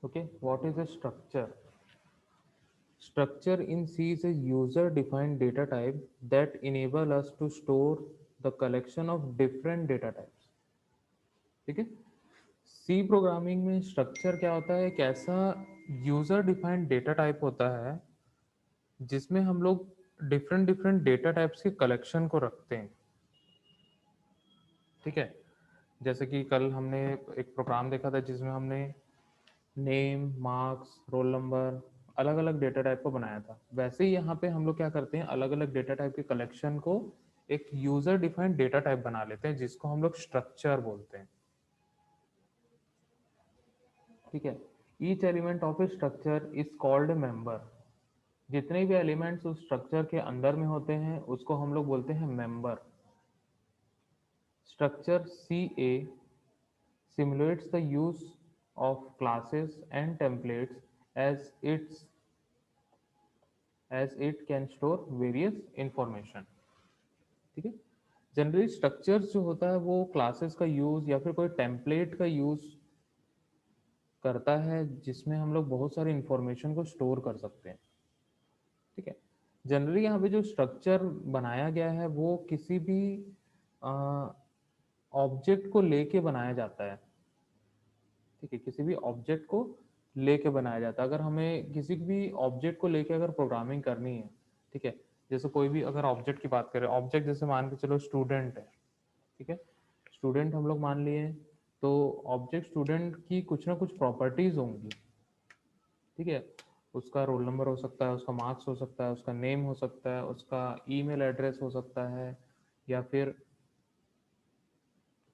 Okay, what is a structure? Structure in C is a user-defined data type that enable us to store the collection of different data types. ठीक है, सी programming में structure क्या होता है? एक ऐसा user defined data type होता है जिसमें हम लोग डिफरेंट डिफरेंट डेटा टाइप्स के कलेक्शन को रखते हैं। ठीक है, जैसे कि कल हमने एक प्रोग्राम देखा था जिसमें हमने नेम, मार्क्स, रोल नंबर, अलग अलग डेटा टाइप को बनाया था। वैसे ही यहाँ पे हम लोग क्या करते हैं, अलग अलग डेटा टाइप के कलेक्शन को एक यूजर डिफाइंड डेटा टाइप बना लेते हैं जिसको हम लोग स्ट्रक्चर बोलते हैं। ठीक है, each element of A structure is called a member. जितने भी एलिमेंट्स उस स्ट्रक्चर के अंदर में होते हैं उसको हम लोग बोलते हैं member. Structure C a simulates the use of classes and templates as its as it can store various information। ठीक है, जनरली स्ट्रक्चर्स जो होता है वो क्लासेस का यूज या फिर कोई टेम्पलेट का यूज करता है जिसमें हम लोग बहुत सारी इंफॉर्मेशन को स्टोर कर सकते हैं। ठीक है, जनरली यहाँ पे जो स्ट्रक्चर बनाया गया है वो किसी भी ऑब्जेक्ट को लेके बनाया जाता है। ठीक है, किसी भी ऑब्जेक्ट को लेके बनाया जाता है। अगर हमें किसी भी ऑब्जेक्ट को लेके अगर प्रोग्रामिंग करनी है, ठीक है, जैसे कोई भी अगर ऑब्जेक्ट की बात करें, ऑब्जेक्ट जैसे मान के चलो स्टूडेंट है। ठीक है, स्टूडेंट हम लोग मान लिए, तो ऑब्जेक्ट स्टूडेंट की कुछ ना कुछ प्रॉपर्टीज होंगी। ठीक है, उसका रोल नंबर हो सकता है, उसका मार्क्स हो सकता है, उसका नेम हो सकता है, उसका ईमेल एड्रेस हो सकता है, या फिर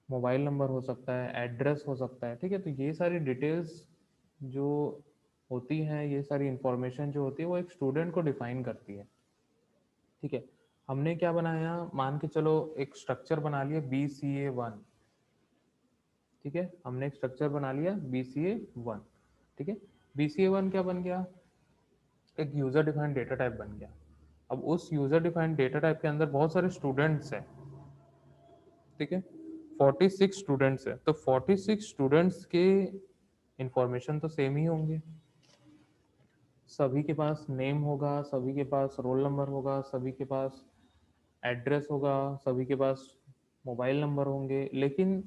मोबाइल नंबर हो सकता है, एड्रेस हो सकता है। ठीक है, तो ये सारी डिटेल्स जो होती हैं, ये सारी इंफॉर्मेशन जो होती है वो एक स्टूडेंट को डिफाइन करती है। ठीक है, हमने क्या बनाया, मान के चलो एक स्ट्रक्चर बना लिया BCA1। ठीक है, हमने एक स्ट्रक्चर बना लिया BCA1। ठीक है, BCA1 क्या बन गया, एक यूजर डिफाइंड डेटा टाइप बन गया। अब उस यूजर डिफाइंड डेटा टाइप के अंदर बहुत सारे स्टूडेंट्स हैं। ठीक है, 46 स्टूडेंट्स है, तो 46 स्टूडेंट्स के इंफॉर्मेशन तो सेम ही होंगे। सभी के पास नेम होगा, सभी के पास रोल नंबर होगा, सभी के पास एड्रेस होगा, सभी के पास मोबाइल नंबर होंगे, लेकिन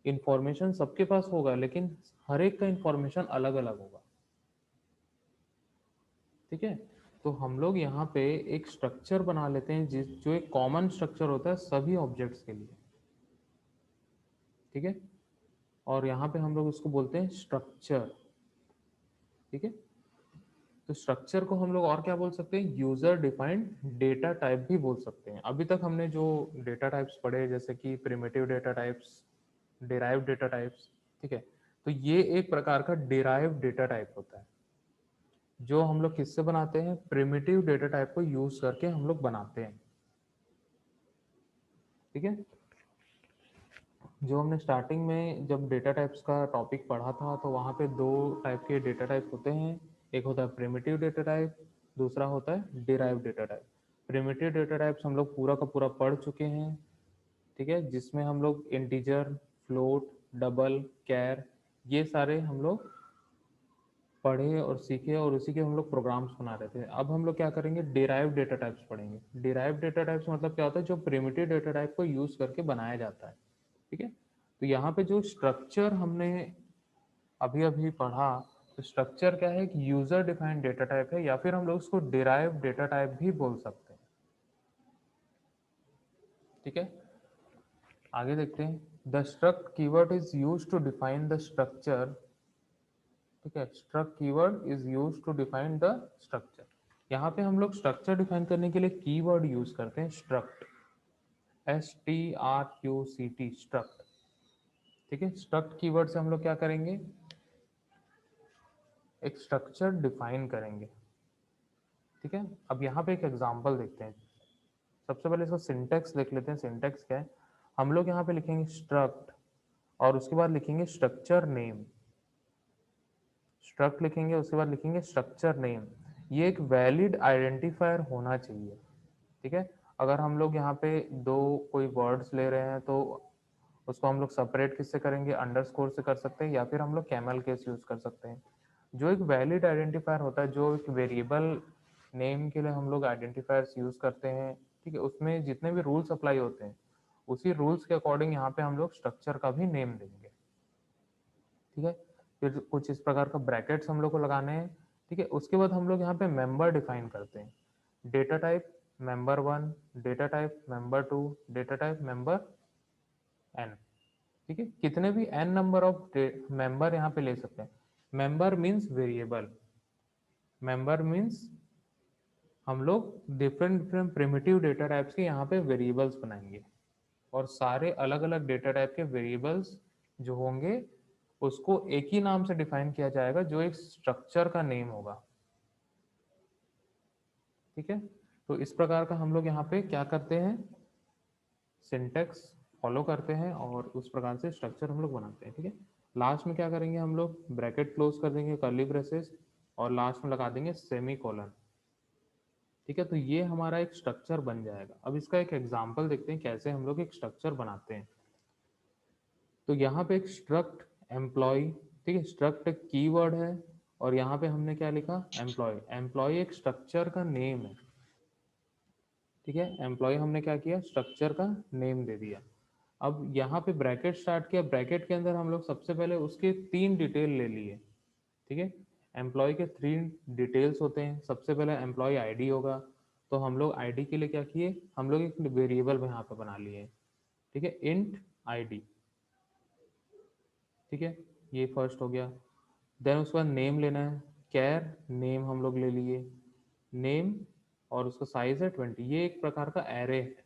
इंफॉर्मेशन सबके पास होगा, लेकिन हर एक का इंफॉर्मेशन अलग अलग होगा। ठीक है, तो हम लोग यहाँ पे एक स्ट्रक्चर बना लेते हैं जो एक कॉमन स्ट्रक्चर होता है सभी ऑब्जेक्ट्स के लिए। ठीक है, और यहाँ पे हम लोग उसको बोलते हैं स्ट्रक्चर। ठीक है, तो स्ट्रक्चर को हम लोग और क्या बोल सकते हैं, यूजर डिफाइंड डेटा टाइप भी बोल सकते हैं। अभी तक हमने जो डेटा टाइप्स पढ़े, जैसे कि primitive data types, derive data types. ठीक है, तो ये एक प्रकार का डिराइव डेटा टाइप होता है जो हम लोग किससे बनाते हैं, प्रिमिटिव डेटा टाइप को यूज करके हम लोग बनाते हैं। ठीक है, जो हमने स्टार्टिंग में जब डेटा टाइप्स का टॉपिक पढ़ा था तो वहाँ पे दो टाइप के डेटा टाइप होते हैं। एक होता है प्रिमिटिव डेटा टाइप, दूसरा होता है derive data type. Primitive data types हम लोग पूरा का पूरा पढ़ चुके हैं। ठीक है, जिसमें हम लोग इंटीजर, फ्लोट, डबल, कैर, ये सारे हम लोग पढ़े और सीखे और उसी के हम लोग प्रोग्राम्स बना रहे थे। अब हम लोग क्या करेंगे, डिराइव डेटा टाइप्स पढ़ेंगे। डिराइव डेटा टाइप्स मतलब क्या होता है, जो प्रिमिटिव डेटा टाइप को यूज करके बनाया जाता है। ठीक है, तो यहाँ पे जो स्ट्रक्चर हमने अभी अभी पढ़ा, तो स्ट्रक्चर क्या है, एक यूजर डिफाइंड डेटा टाइप है, या फिर हम लोग उसको डिराइव डेटा टाइप भी बोल सकते हैं। ठीक है, आगे देखते हैं। The struct keyword is use to define the structure. ठीक है, struct keyword is use to define the structure. यहाँ पे हम लोग स्ट्रक्चर डिफाइन करने के लिए कीवर्ड यूज करते हैं, स्ट्रक्ट, STRUCT, स्ट्रक्ट। ठीक है, स्ट्रक्ट कीवर्ड से हम लोग क्या करेंगे, एक स्ट्रक्चर डिफाइन करेंगे। ठीक है, अब यहाँ पे एक एग्जांपल देखते हैं। सबसे पहले इसका सिंटेक्स देख लेते हैं। सिंटेक्स क्या है, हम लोग यहाँ पे लिखेंगे स्ट्रक्ट और उसके बाद लिखेंगे स्ट्रक्चर नेम। स्ट्रक्ट लिखेंगे, उसके बाद लिखेंगे स्ट्रक्चर नेम। ये एक वैलिड आइडेंटिफायर होना चाहिए। ठीक है, अगर हम लोग यहाँ पे दो कोई वर्ड्स ले रहे हैं तो उसको हम लोग सेपरेट किससे करेंगे, अंडरस्कोर से कर सकते हैं, या फिर हम लोग कैमल केस यूज कर सकते हैं। जो एक वैलिड आइडेंटिफायर होता है, जो एक वेरिएबल नेम के लिए हम लोग आइडेंटिफायर्स यूज करते हैं, ठीक है, उसमें जितने भी रूल्स अप्लाई होते हैं उसी रूल्स के अकॉर्डिंग यहाँ पे हम लोग स्ट्रक्चर का भी नेम देंगे। ठीक है, फिर कुछ इस प्रकार का ब्रैकेट्स हम लोग को लगाने हैं। ठीक है, उसके बाद हम लोग यहाँ पे मेंबर डिफाइन करते हैं, data type member 1, data type member 2, data type member n। ठीक है, कितने भी n नंबर ऑफ मेंबर यहाँ पे ले सकते हैं। Member means variable, member means हम लोग different different primitive data types के यहाँ पे वेरिएबल्स बनाएंगे, और सारे अलग अलग डेटा टाइप के वेरिएबल्स जो होंगे उसको एक ही नाम से डिफाइन किया जाएगा, जो एक स्ट्रक्चर का नेम होगा। ठीक है, तो इस प्रकार का हम लोग यहाँ पे क्या करते हैं, सिंटेक्स फॉलो करते हैं और उस प्रकार से स्ट्रक्चर हम लोग बनाते हैं। ठीक है, लास्ट में क्या करेंगे, हम लोग ब्रैकेट क्लोज कर देंगे, कर्ली ब्रेसेस, और लास्ट में लगा देंगे सेमी कोलन। ठीक है, तो ये हमारा एक स्ट्रक्चर बन जाएगा। अब इसका एक एग्जांपल देखते हैं कैसे हम लोग एक स्ट्रक्चर बनाते हैं। तो यहाँ पे एक स्ट्रक्ट एम्प्लॉय, ठीक है, स्ट्रक्ट एक कीवर्ड है, और यहाँ पे हमने क्या लिखा, एम्प्लॉय। एम्प्लॉय एक स्ट्रक्चर का नेम है। ठीक है, एम्प्लॉय हमने क्या किया, स्ट्रक्चर का नेम दे दिया। अब यहाँ पे ब्रैकेट स्टार्ट किया, ब्रैकेट के अंदर हम लोग सबसे पहले उसके 3 डिटेल ले लिए। ठीक है, एम्प्लॉय के 3 डिटेल्स होते हैं। सबसे पहले एम्प्लॉय आईडी होगा, तो हम लोग आईडी के लिए क्या किए, हम लोग एक वेरिएबल यहाँ पे बना लिए। ठीक है, इंट आईडी। ठीक है, ये फर्स्ट हो गया। देन उसके बाद नेम लेना है, कैर नेम हम लोग ले लिए, नेम, और उसका साइज है 20। ये एक प्रकार का एरे है।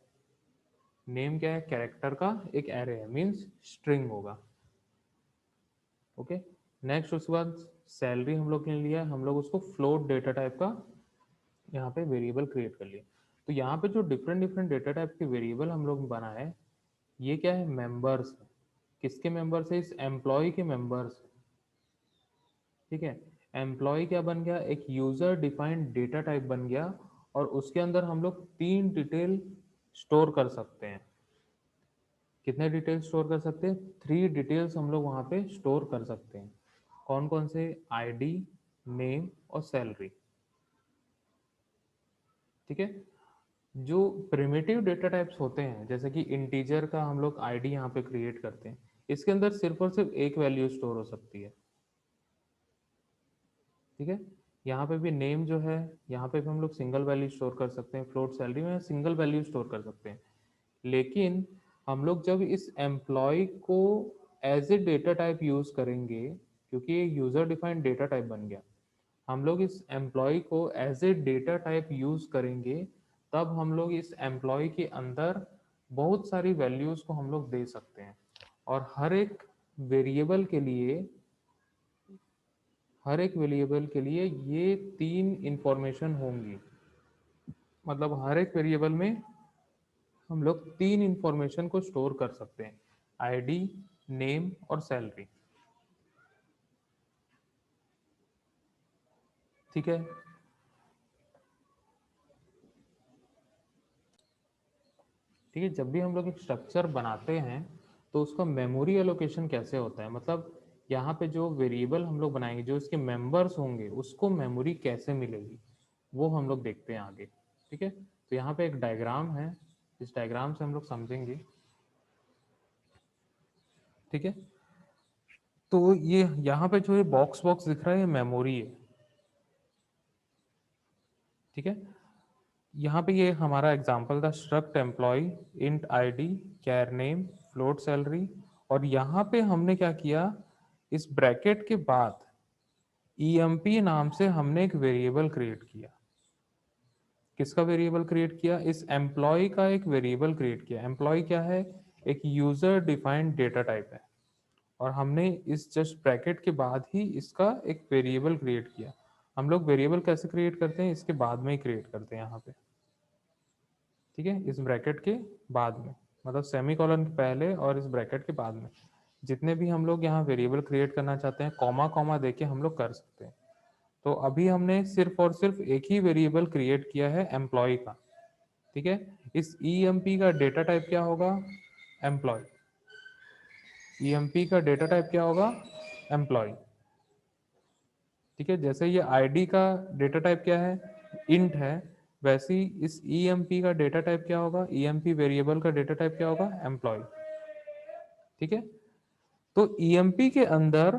नेम क्या है, कैरेक्टर का एक एरे है, मीन्स स्ट्रिंग होगा। ओके, नेक्स्ट उसके बाद सैलरी हम लोग ने लिया, हम लोग उसको फ्लोट डेटा टाइप का यहाँ पे वेरिएबल क्रिएट कर लिए। तो यहाँ पे जो डिफरेंट डिफरेंट डेटा टाइप के वेरिएबल हम लोग बनाए, ये क्या है, मेंबर्स। किसके मेंबर्स है, इस एम्प्लॉय के मेंबर्स। ठीक है, एम्प्लॉय क्या बन गया, एक यूजर डिफाइंड डेटा टाइप बन गया, और उसके अंदर हम लोग 3 डिटेल स्टोर कर सकते हैं। कितने डिटेल स्टोर कर सकते हैं, 3 डिटेल्स हम लोग वहाँ पे स्टोर कर सकते हैं। कौन कौन से, आईडी, नेम और सैलरी। ठीक है, जो प्रिमिटिव डेटा टाइप्स होते हैं, जैसे कि इंटीजर का हम लोग आईडी यहाँ पे क्रिएट करते हैं, इसके अंदर सिर्फ और सिर्फ एक वैल्यू स्टोर हो सकती है। ठीक है, यहाँ पे भी नेम जो है, यहाँ पे भी हम लोग सिंगल वैल्यू स्टोर कर सकते हैं, फ्लोट सैलरी में सिंगल वैल्यू स्टोर कर सकते हैं। लेकिन हम लोग जब इस एम्प्लॉय को as a data type use करेंगे, क्योंकि ये यूजर डिफाइंड डेटा टाइप बन गया, हम लोग इस एम्प्लॉय को as a data type use करेंगे, तब हम लोग इस एम्प्लॉय के अंदर बहुत सारी वैल्यूज को हम लोग दे सकते हैं। और वेरिएबल के लिए हर एक वेरिएबल के लिए ये 3 इंफॉर्मेशन होंगी। मतलब हर एक वेरिएबल में हम लोग 3 इंफॉर्मेशन को स्टोर कर सकते हैं, आईडी, नेम और सैलरी। ठीक है, ठीक है, जब भी हम लोग एक स्ट्रक्चर बनाते हैं तो उसका मेमोरी एलोकेशन कैसे होता है, मतलब यहाँ पे जो वेरिएबल हम लोग बनाएंगे, जो इसके मेंबर्स होंगे, उसको मेमोरी कैसे मिलेगी, वो हम लोग देखते हैं आगे। ठीक है, तो यहाँ पे एक डायग्राम है, इस डायग्राम से हम लोग समझेंगे। ठीक है, तो ये यहाँ पे जो ये बॉक्स बॉक्स दिख रहा है, ये मेमोरी है। ठीक है, यहाँ पे ये हमारा एग्जांपल था, स्ट्रक्ट एम्प्लॉय, इंट आईडी, कैर नेम, फ्लोट सैलरी। और यहाँ पे हमने क्या किया, इस ब्रैकेट के बाद ईएमपी नाम से हमने एक वेरिएबल क्रिएट किया। किसका वेरिएबल क्रिएट किया, इस एम्प्लॉय का एक वेरिएबल क्रिएट किया। एम्प्लॉय क्या है, एक यूजर डिफाइंड डेटा टाइप है, और हमने इस जस्ट ब्रैकेट के बाद ही इसका एक वेरिएबल क्रिएट किया। हम लोग वेरिएबल कैसे क्रिएट करते हैं, इसके बाद में ही क्रिएट करते हैं यहाँ पे। ठीक है, इस ब्रैकेट के बाद में, मतलब सेमी कॉलन के पहले और इस ब्रैकेट के बाद में जितने भी हम लोग यहाँ वेरिएबल क्रिएट करना चाहते हैं, कॉमा कॉमा देके हम लोग कर सकते हैं। तो अभी हमने सिर्फ और सिर्फ एक ही वेरिएबल क्रिएट किया है, एम्प्लॉय का। ठीक है, इस ईएमपी का डेटा टाइप क्या होगा, एम्प्लॉय। ईएमपी का डेटा टाइप क्या होगा, एम्प्लॉय। ठीक है, जैसे ये आईडी का डेटा टाइप क्या है, इंट है, वैसे ही इस ईएमपी का डेटा टाइप क्या होगा, ईएमपी वेरिएबल का डेटा टाइप क्या होगा, एम्प्लॉय। ठीक है, तो ईएमपी के अंदर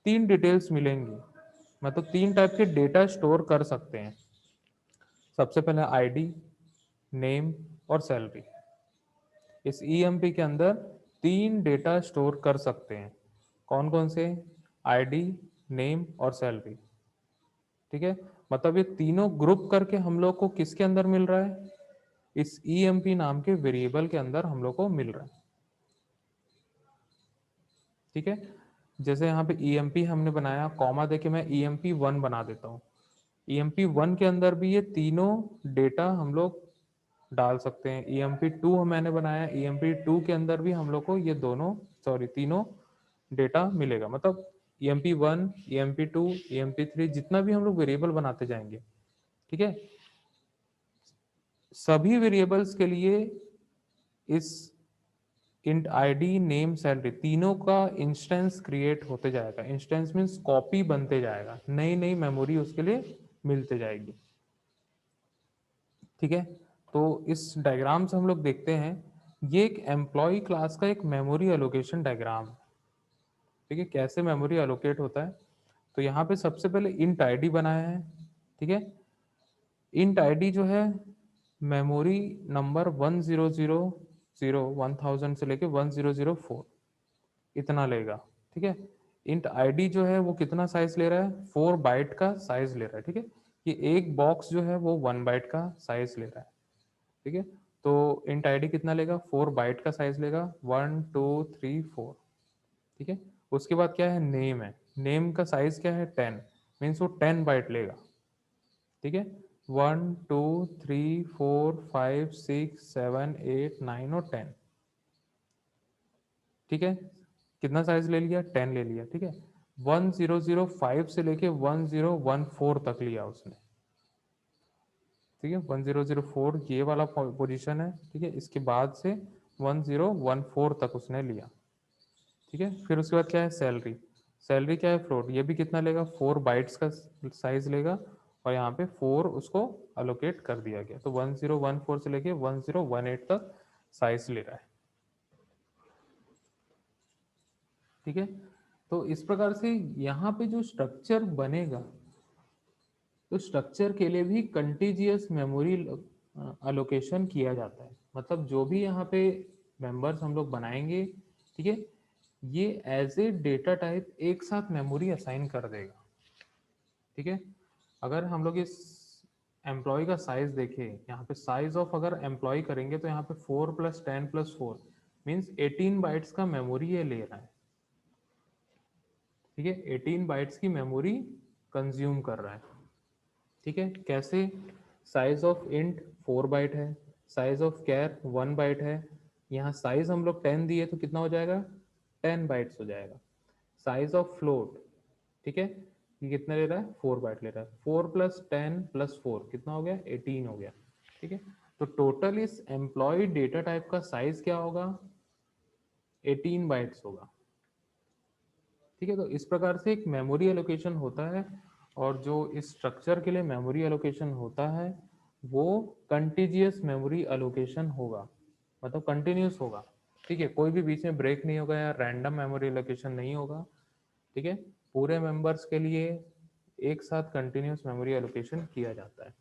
तीन डिटेल्स मिलेंगी, मतलब तीन टाइप के डेटा स्टोर कर सकते हैं। सबसे पहले आईडी, नेम और सैलरी। इस ईएमपी के अंदर तीन डेटा स्टोर कर सकते हैं। कौन कौन से, आईडी, नेम और सैलरी। ठीक है, मतलब ये तीनों ग्रुप करके हम लोग को किसके अंदर मिल रहा है, इस ईएमपी नाम के वेरिएबल के अंदर हम लोग को मिल रहा है। ठीक है, जैसे यहाँ पे ईएमपी हमने बनाया, कॉमा देके मैं ईएमपी 1 बना देता हूँ। ईएमपी 1 के अंदर भी ये तीनों डेटा हम लोग डाल सकते हैं। ईएमपी 2 मैंने बनाया, ईएमपी 2 के अंदर भी हम लोग को ये दोनों, सॉरी, तीनों डेटा मिलेगा। मतलब ईएमपी 1, ईएमपी 2, ईएमपी 3, जितना भी हम लोग वेरिएबल बनाते जाएंगे, ठीक है, सभी वेरिएबल्स के लिए इस इंट आईडी, नेम, सैलरी, तीनों का इंस्टेंस क्रिएट होते जाएगा। इंस्टेंस मीन्स कॉपी बनते जाएगा, नई नई मेमोरी उसके लिए मिलते जाएगी। ठीक है, तो इस डायग्राम से हम लोग देखते हैं, ये एक एम्प्लॉय क्लास का एक मेमोरी एलोकेशन डायग्राम है। ठीक है, कैसे मेमोरी एलोकेट होता है, तो यहाँ पे सबसे पहले इंट आईडी बनाया है। ठीक है, इंट आईडी जो है मेमोरी नंबर 1000 से लेके 1004 इतना लेगा। ठीक है, इंट आईडी जो है वो कितना साइज ले रहा है, 4 बाइट का साइज ले रहा है। ठीक है, ये एक बॉक्स जो है वो 1 बाइट का साइज ले रहा है। ठीक है, तो इंट आईडी कितना लेगा, 4 बाइट का साइज लेगा, 1 2 3 4। ठीक है, उसके बाद क्या है, नेम है, नेम का साइज क्या है, 10, मीन्स वो 10 बाइट लेगा। ठीक है, 1 2 3 4 5 6 7 8 9 और 10। ठीक है, कितना साइज ले लिया, 10 ले लिया। ठीक है, 1005 से लेके 1014 तक लिया उसने। ठीक है, 1004 ये वाला पोजीशन है। ठीक है, इसके बाद से 1014 तक उसने लिया। ठीक है, फिर उसके बाद क्या है, सैलरी। सैलरी क्या है, फ्लोट, ये भी कितना लेगा, 4 बाइट्स का साइज लेगा, और यहाँ पे 4 उसको अलोकेट कर दिया गया, तो 1014 से लेके 1018 तक साइज ले रहा है। ठीक है, तो इस प्रकार से यहाँ पे जो स्ट्रक्चर बनेगा, तो स्ट्रक्चर के लिए भी कंटीजियस मेमोरी अलोकेशन किया जाता है। मतलब जो भी यहाँ पे मेंबर्स हम लोग बनाएंगे, ठीक है, ये एज ए डेटा टाइप एक साथ मेमोरी असाइन कर देगा। ठीक है, अगर हम लोग इस एम्प्लॉय का साइज देखें, यहाँ पे साइज ऑफ अगर एम्प्लॉय करेंगे तो यहाँ पे 4 + 10 + 4 मीन्स 18 बाइट्स का मेमोरी ये ले रहा है। ठीक है, 18 बाइट्स की मेमोरी कंज्यूम कर रहा है। ठीक है, कैसे, साइज ऑफ इंट 4 बाइट है, साइज ऑफ कैर 1 बाइट है, यहाँ साइज हम लोग 10 दिए तो कितना हो जाएगा, 10 बाइट्स हो जाएगा। साइज ऑफ फ्लोट, ठीक है, ये कितना ले रहा है, 4 बाइट ले रहा है, 4 + 10 + 4 कितना हो गया, 18 हो गया। ठीक है, तो टोटल इस एम्प्लॉय डेटा टाइप का साइज क्या होगा, 18 बाइट्स होगा। ठीक है, तो इस प्रकार से एक मेमोरी एलोकेशन होता है, और जो इस स्ट्रक्चर के लिए मेमोरी एलोकेशन होता है वो कंटीजियस मेमोरी एलोकेशन होगा, मतलब कंटिन्यूस होगा। ठीक है, कोई भी बीच में ब्रेक नहीं होगा या रैंडम मेमोरी एलोकेशन नहीं होगा। ठीक है, पूरे मेंबर्स के लिए एक साथ कंटिन्यूस मेमोरी एलोकेशन किया जाता है।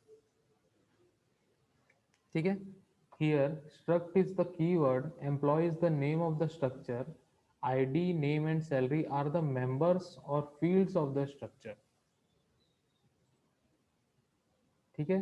ठीक है, here struct is the keyword, employee is the name of the structure, id, name and salary are the members or fields of the structure. ठीक है,